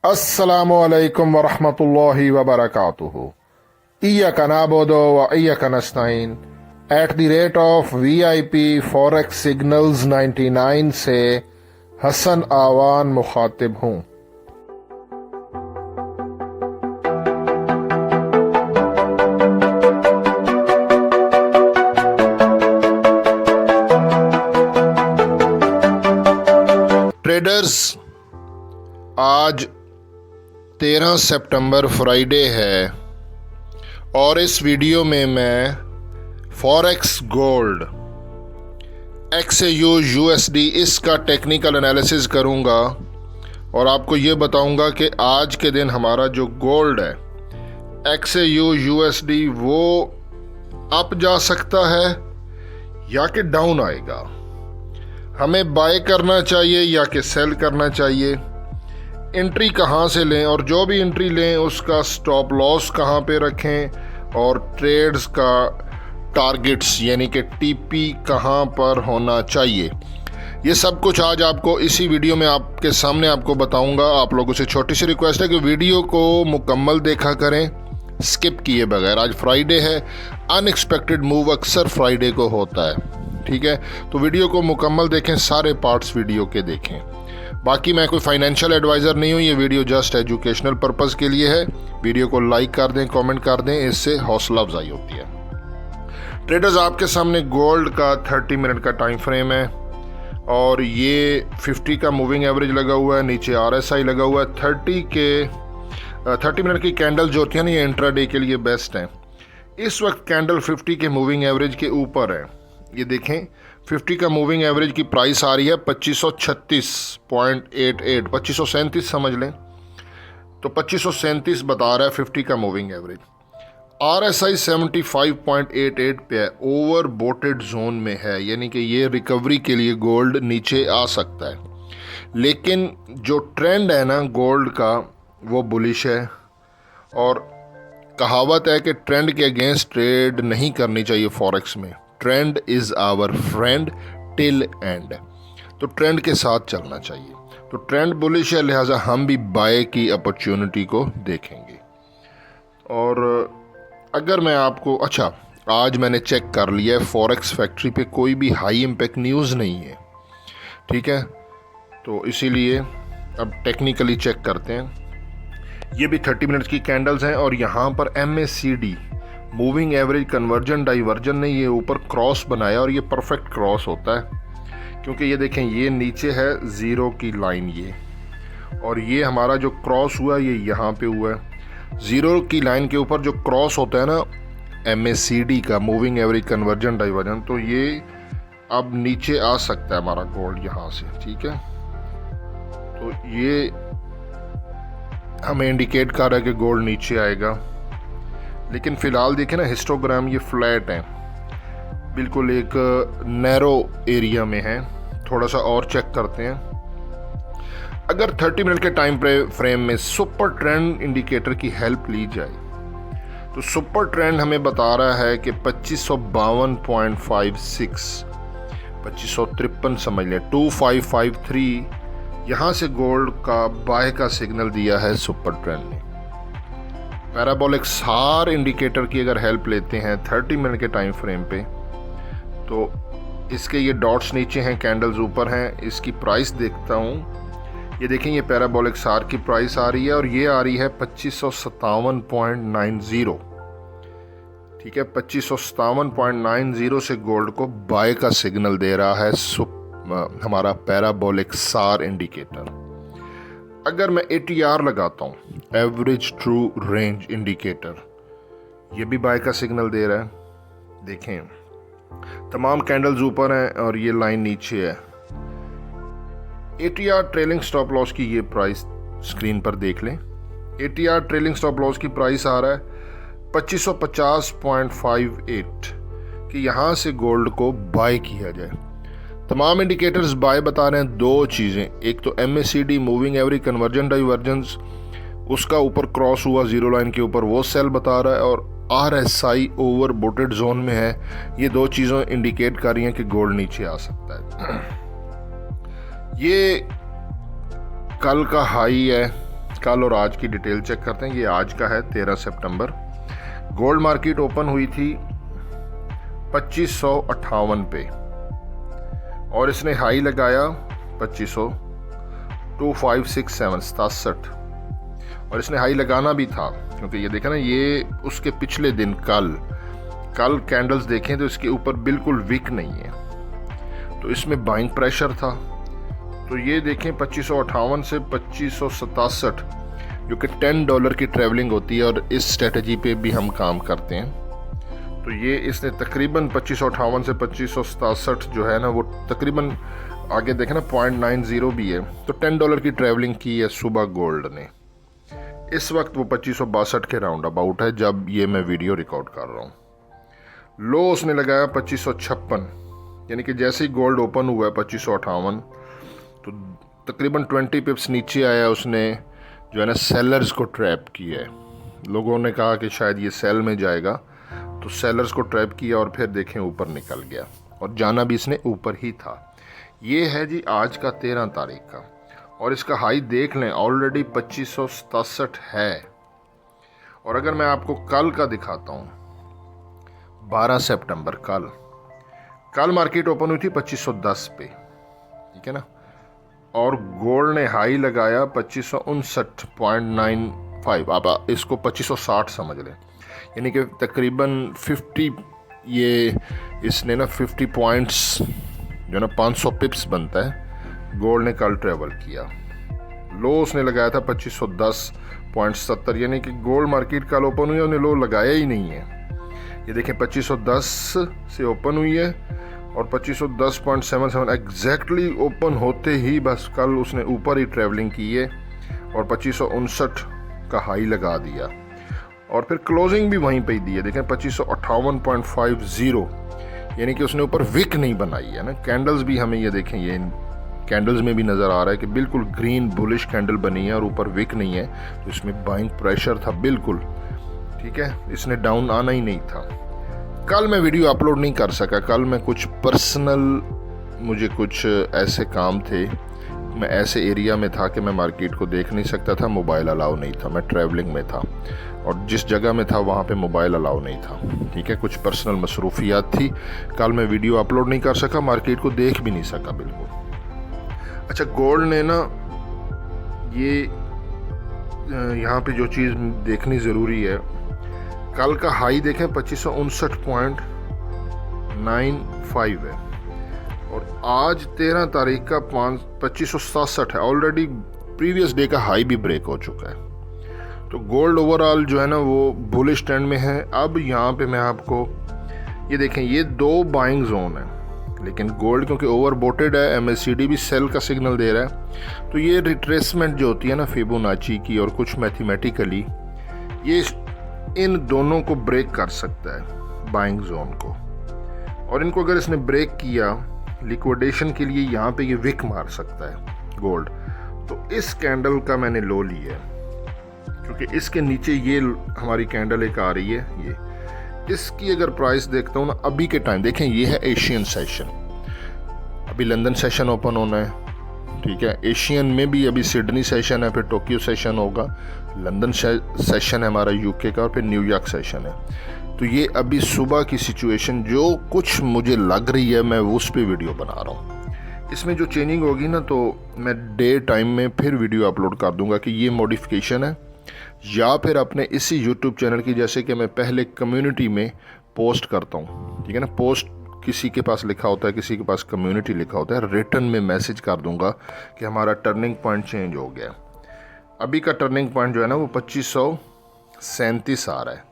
अस्सलामुअलैकुम वरहमतुल्लाहि वबरकातुहू। इय्याका नअबुदु व इय्याका नस्तईन @ VIP फॉरेक्स सिग्नल्स 99 से हसन आवान मुखातिब हूँ। ट्रेडर्स, आज 13 सितंबर फ्राइडे है और इस वीडियो में मैं फॉरेक्स गोल्ड XAU USD इसका टेक्निकल एनालिसिस करूंगा और आपको ये बताऊंगा कि आज के दिन हमारा जो गोल्ड है XAU USD वो अप जा सकता है या कि डाउन आएगा, हमें बाय करना चाहिए या कि सेल करना चाहिए, एंट्री कहाँ से लें और जो भी एंट्री लें उसका स्टॉप लॉस कहाँ पे रखें और ट्रेड्स का टारगेट्स यानी कि TP कहाँ पर होना चाहिए, ये सब कुछ आज आपको इसी वीडियो में आपके सामने आपको बताऊंगा। आप लोगों से छोटी सी रिक्वेस्ट है कि वीडियो को मुकम्मल देखा करें, स्किप किए बगैर। आज फ्राइडे है, अनएक्सपेक्टेड मूव अक्सर फ्राइडे को होता है, ठीक है। तो वीडियो को मुकम्मल देखें, सारे पार्ट्स वीडियो के देखें। बाकी मैं कोई फाइनेंशियल एडवाइज़र नहीं हूँ, ये वीडियो जस्ट एजुकेशनल पर्पज़ के लिए है। वीडियो को लाइक कर दें, कमेंट कर दें, इससे हौसला अफजाई होती है। ट्रेडर्स, आपके सामने गोल्ड का 30 मिनट का टाइम फ्रेम है और ये 50 का मूविंग एवरेज लगा हुआ है, नीचे RSI लगा हुआ है। 30 मिनट की कैंडल जो होती है ना, ये इंट्राडे के लिए बेस्ट है। इस वक्त कैंडल 50 के मूविंग एवरेज के ऊपर है। ये देखें, 50 का मूविंग एवरेज की प्राइस आ रही है 2536.88, 2537 समझ लें, तो 2537 बता रहा है 50 का मूविंग एवरेज। RSI 75.88 पे है, ओवर बोटेड जोन में है, यानी कि ये रिकवरी के लिए गोल्ड नीचे आ सकता है। लेकिन जो ट्रेंड है ना गोल्ड का, वो बुलिश है और कहावत है कि ट्रेंड के अगेंस्ट ट्रेड नहीं करनी चाहिए फॉरेक्स में। Trend is our friend till end, तो ट्रेंड के साथ चलना चाहिए। तो ट्रेंड बुलिश है, लिहाजा हम भी बाय की अपॉर्चुनिटी को देखेंगे। और अगर मैं आपको आज मैंने चेक कर लिया है, फॉरेक्स फैक्ट्री पे कोई भी हाई इम्पैक्ट न्यूज़ नहीं है, ठीक है। तो इसीलिए अब टेक्निकली चेक करते हैं। ये भी 30 मिनट्स की कैंडल्स हैं और यहाँ पर MACD moving average conversion diversion ने ये ऊपर क्रॉस बनाया और ये परफेक्ट क्रॉस होता है, क्योंकि ये देखें, ये नीचे है ज़ीरो की लाइन ये, और ये हमारा जो क्रॉस हुआ ये यहाँ पे हुआ है। ज़ीरो की लाइन के ऊपर जो क्रॉस होता है ना MACD का मूविंग एवरेज कन्वर्जन डाइवर्जन, तो ये अब नीचे आ सकता है हमारा गोल्ड यहाँ से, ठीक है। तो ये हमें इंडिकेट कर रहा है कि गोल्ड नीचे आएगा। लेकिन फ़िलहाल देखें ना, हिस्टोग्राम ये फ्लैट है, बिल्कुल एक नैरो एरिया में है। थोड़ा सा और चेक करते हैं। अगर 30 मिनट के टाइम फ्रेम में सुपर ट्रेंड इंडिकेटर की हेल्प ली जाए तो सुपर ट्रेंड हमें बता रहा है कि 2552.56, 2553 समझ लें, 2553, यहाँ से गोल्ड का बाय का सिग्नल दिया है सुपर ट्रेंड ने। पैराबोलिक सार इंडिकेटर की अगर हेल्प लेते हैं 30 मिनट के टाइम फ्रेम पे, तो इसके ये डॉट्स नीचे हैं, कैंडल्स ऊपर हैं। इसकी प्राइस देखता हूँ, ये देखें, ये पैराबोलिक सार की प्राइस आ रही है और ये आ रही है 2557.90, ठीक है। 2557.90 से गोल्ड को बाय का सिग्नल दे रहा है हमारा पैराबोलिक सार इंडिकेटर। अगर मैं ATR लगाता हूँ, एवरेज ट्रू रेंज इंडिकेटर, ये भी बाय का सिग्नल दे रहा है। देखें, तमाम कैंडल्स ऊपर हैं और ये लाइन नीचे है। ATR ट्रेलिंग स्टॉप लॉस की ये प्राइस स्क्रीन पर देख लें। ATR ट्रेलिंग स्टॉप लॉस की प्राइस आ रहा है 2550.58 कि यहाँ से गोल्ड को बाय किया जाए। तमाम इंडिकेटर्स बाय बता रहे हैं। दो चीज़ें, एक तो MACD moving average conversion divergence, उसका ऊपर क्रॉस हुआ ज़ीरो लाइन के ऊपर, वो सेल बता रहा है, और RSI ओवर बोटेड जोन में है। ये दो चीज़ें इंडिकेट कर रही हैं कि गोल्ड नीचे आ सकता है। ये कल का हाई है, कल और आज की डिटेल चेक करते हैं। ये आज का है 13 सितंबर। गोल्ड मार्केट ओपन हुई थी 2558 पे और इसने हाई लगाया 2567 और इसने हाई लगाना भी था, क्योंकि ये देखा ना, ये उसके पिछले दिन कल कैंडल्स देखें तो इसके ऊपर बिल्कुल वीक नहीं है, तो इसमें बाइंग प्रेशर था। तो ये देखें 2558 से 2567 जो कि $10 की ट्रैवलिंग होती है, और इस स्ट्रेटजी पे भी हम काम करते हैं। तो ये इसने तकरीबन 2558 से 2567 जो है ना, वो तकरीबन आगे देखें ना 0.90 भी है, तो $10 की ट्रैवलिंग की है सुबह गोल्ड ने। इस वक्त वो 2562 के राउंड अबाउट है जब ये मैं वीडियो रिकॉर्ड कर रहा हूँ। लो उसने लगाया 2556, यानी कि जैसे ही गोल्ड ओपन हुआ है 2558 तो तकरीबन 20 पिप्स नीचे आया, उसने जो है ना सेलर्स को ट्रैप किया है। लोगों ने कहा कि शायद ये सेल में जाएगा, तो सेलर्स को ट्रैप किया और फिर देखें ऊपर निकल गया, और जाना भी इसने ऊपर ही था। ये है जी आज का 13 तारीख का, और इसका हाई देख लें ऑलरेडी 2567 है। और अगर मैं आपको कल का दिखाता हूँ 12 सितंबर कल मार्केट ओपन हुई थी 2510 पे, ठीक है ना, और गोल्ड ने हाई लगाया 2559.95। आप इसको 2560 समझ लें, यानी कि तकरीबन 50 ये इसने ना 50 पॉइंट्स जो ना 500 पिप्स बनता है, गोल्ड ने कल ट्रेवल किया। लो उसने लगाया था 2510.70, यानी कि गोल्ड मार्केट कल ओपन हुई उसने लो लगाया ही नहीं है। ये देखें 2510 से ओपन हुई है और 2510.77 एग्जैक्टली ओपन होते ही बस कल उसने ऊपर ही ट्रैवलिंग की है और 2559 का हाई लगा दिया, और फिर क्लोजिंग भी वहीं पे ही दी है। देखें 2558.50, यानी कि उसने ऊपर विक नहीं बनाई है ना। कैंडल्स भी हमें ये देखें, ये कैंडल्स में भी नज़र आ रहा है कि बिल्कुल ग्रीन बुलिश कैंडल बनी है और ऊपर विक नहीं है, तो इसमें बाइंग प्रेशर था बिल्कुल, ठीक है, इसने डाउन आना ही नहीं था। कल मैं वीडियो अपलोड नहीं कर सका, कल मैं कुछ पर्सनल, मुझे कुछ ऐसे काम थे, मैं ऐसे एरिया में था कि मैं मार्केट को देख नहीं सकता था, मोबाइल अलाउ नहीं था, मैं ट्रैवलिंग में था और जिस जगह में था वहाँ पे मोबाइल अलाउ नहीं था, ठीक है, कुछ पर्सनल मसरूफियात थी। कल मैं वीडियो अपलोड नहीं कर सका, मार्केट को देख भी नहीं सका बिल्कुल। अच्छा, गोल्ड ने ना ये यहाँ पे जो चीज़ देखनी ज़रूरी है, कल का हाई देखें 2559.95 है और आज 13 तारीख का 2567 है। ऑलरेडी प्रीवियस डे का हाई भी ब्रेक हो चुका है। तो गोल्ड ओवरऑल जो है ना वो बुलिश ट्रेंड में है। अब यहाँ पे मैं आपको ये देखें, ये दो बाइंग जोन है, लेकिन गोल्ड क्योंकि ओवरबोटेड है, MACD भी सेल का सिग्नल दे रहा है, तो ये रिट्रेसमेंट जो होती है ना फिबोनाची की और कुछ मैथमेटिकली, ये इन दोनों को ब्रेक कर सकता है, बाइंग जोन को, और इनको अगर इसने ब्रेक किया लिक्विडेशन के लिए यहाँ पे ये विक मार सकता है गोल्ड। तो इस कैंडल का मैंने लो लिया है क्योंकि इसके नीचे ये हमारी कैंडल एक आ रही है, ये इसकी अगर प्राइस देखता हूँ ना अभी के टाइम, देखें ये है एशियन सेशन, अभी लंदन सेशन ओपन होना है, ठीक है, एशियन में भी अभी सिडनी सेशन है, फिर टोक्यो सेशन होगा, लंदन सेशन है हमारा UK का, और फिर न्यूयॉर्क सेशन है। तो ये अभी सुबह की सिचुएशन जो कुछ मुझे लग रही है, मैं उस पर वीडियो बना रहा हूँ। इसमें जो चेंजिंग होगी ना, तो मैं डे टाइम में फिर वीडियो अपलोड कर दूंगा कि ये मॉडिफिकेशन है, या फिर अपने इसी यूट्यूब चैनल की, जैसे कि मैं पहले कम्युनिटी में पोस्ट करता हूँ, ठीक है ना, पोस्ट किसी के पास लिखा होता है, किसी के पास कम्युनिटी लिखा होता है, रिटर्न में मैसेज कर दूंगा कि हमारा टर्निंग पॉइंट चेंज हो गया। अभी का टर्निंग पॉइंट जो है ना वो 2537 आ रहा है।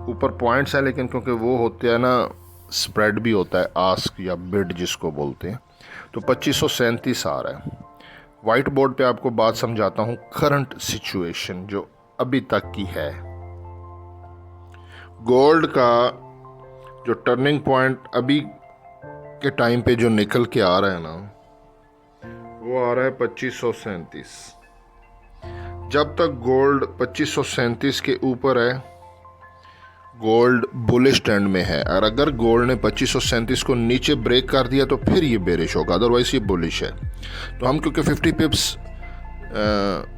ऊपर पॉइंट्स है, लेकिन क्योंकि वो होते हैं ना, स्प्रेड भी होता है, आस्क या बिड जिसको बोलते हैं, तो 2537 आ रहा है। वाइट बोर्ड पे आपको बात समझाता हूँ, करंट सिचुएशन जो अभी तक की है। गोल्ड का जो टर्निंग पॉइंट अभी के टाइम पे जो निकल के आ रहा है ना, वो आ रहा है 2537। जब तक गोल्ड 2537 के ऊपर है, गोल्ड बुलिश ट्रेंड में है, और अगर गोल्ड ने 2537 को नीचे ब्रेक कर दिया तो फिर ये बेरिश होगा, अदरवाइज ये बुलिश है। तो हम क्योंकि 50 पिप्स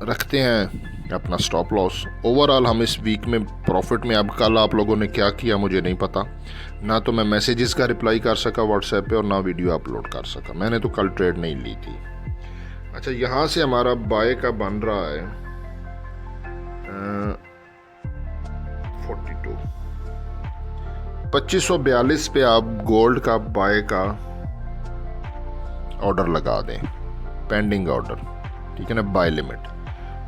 रखते हैं अपना स्टॉप लॉस। ओवरऑल हम इस वीक में प्रॉफिट में। अब कल आप लोगों ने क्या किया मुझे नहीं पता, ना तो मैं मैसेजेस का रिप्लाई कर सका व्हाट्सएप पे और ना वीडियो अपलोड कर सका। मैंने तो कल ट्रेड नहीं ली थी। अच्छा, यहाँ से हमारा बाय का बन रहा है 42 2542 पे आप गोल्ड का बाय का ऑर्डर लगा दें, पेंडिंग ऑर्डर, ठीक है ना, बाय लिमिट।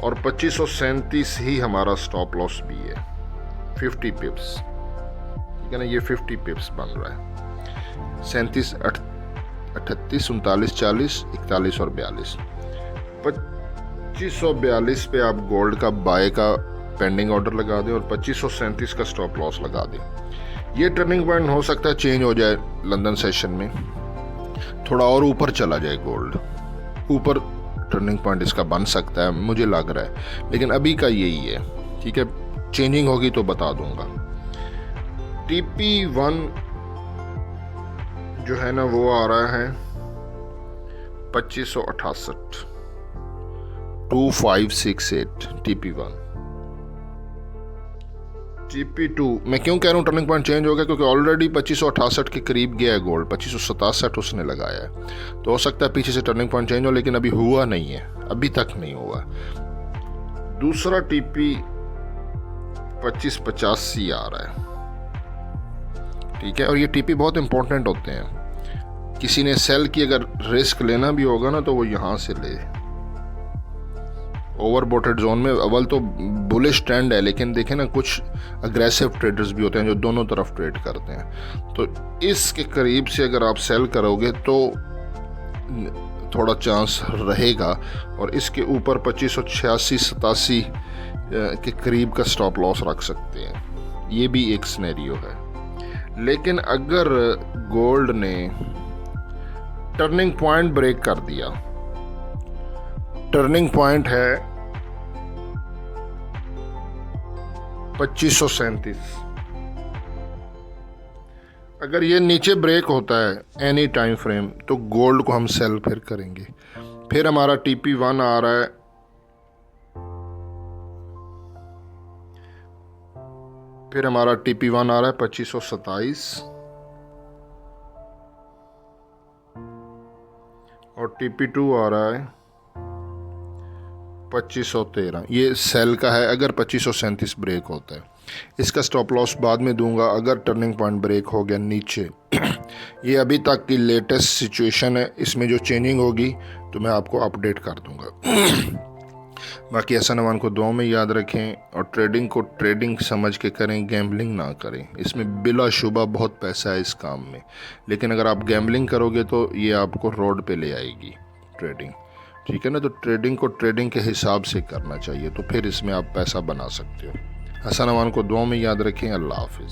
और 2537 ही हमारा स्टॉप लॉस भी है, 50 पिप्स, ठीक है ना। ये 50 पिप्स बन रहा है। 37, 38, 39, 40, 41 और 42। 2542 पे आप गोल्ड का बाय का पेंडिंग ऑर्डर लगा दें और 2537 का स्टॉप लॉस लगा दें। ये टर्निंग पॉइंट हो सकता है चेंज हो जाए लंदन सेशन में, थोड़ा और ऊपर चला जाए गोल्ड, ऊपर टर्निंग पॉइंट इसका बन सकता है मुझे लग रहा है, लेकिन अभी का यही है, ठीक है। चेंजिंग होगी तो बता दूंगा। TP1 जो है ना वो आ रहा है 2568, 2568 TP1। TP2 मैं क्यों कह रहा हूँ टर्निंग पॉइंट चेंज हो गया, क्योंकि ऑलरेडी 2568 के करीब गया है गोल्ड, 2567 उसने लगाया है। तो हो सकता है पीछे से टर्निंग पॉइंट चेंज हो, लेकिन अभी हुआ नहीं है, अभी तक नहीं हुआ। दूसरा TP 2585 आ रहा है, ठीक है। और ये TP बहुत इंपॉर्टेंट होते हैं। किसी ने सेल की अगर रिस्क लेना भी होगा ना तो वो यहाँ से ले। ओवरबोटेड जोन में अव्वल तो बुलिश ट्रेंड है, लेकिन देखें ना कुछ अग्रेसिव ट्रेडर्स भी होते हैं जो दोनों तरफ ट्रेड करते हैं। तो इसके करीब से अगर आप सेल करोगे तो थोड़ा चांस रहेगा, और इसके ऊपर 2586-87 के करीब का स्टॉप लॉस रख सकते हैं। ये भी एक सिनेरियो है। लेकिन अगर गोल्ड ने टर्निंग पॉइंट ब्रेक कर दिया, टर्निंग पॉइंट है 2537, अगर ये नीचे ब्रेक होता है एनी टाइम फ्रेम तो गोल्ड को हम सेल फिर करेंगे। फिर हमारा TP1 आ रहा है, फिर हमारा TP1 आ रहा है 2527 और TP2 आ रहा है 2513। ये सेल का है अगर 2537 ब्रेक होता है। इसका स्टॉप लॉस बाद में दूंगा अगर टर्निंग पॉइंट ब्रेक हो गया नीचे। ये अभी तक की लेटेस्ट सिचुएशन है, इसमें जो चेंजिंग होगी तो मैं आपको अपडेट कर दूंगा। बाकी हसन अमान को दुआओं में याद रखें और ट्रेडिंग को ट्रेडिंग समझ के करें, गैम्बलिंग ना करें। इसमें बिलाशुबा बहुत पैसा है इस काम में, लेकिन अगर आप गैम्बलिंग करोगे तो ये आपको रोड पे ले आएगी ट्रेडिंग, ठीक है ना। तो ट्रेडिंग को ट्रेडिंग के हिसाब से करना चाहिए, तो फिर इसमें आप पैसा बना सकते हो। हसन अमान को दुआओं में याद रखें। अल्लाह हाफिज़।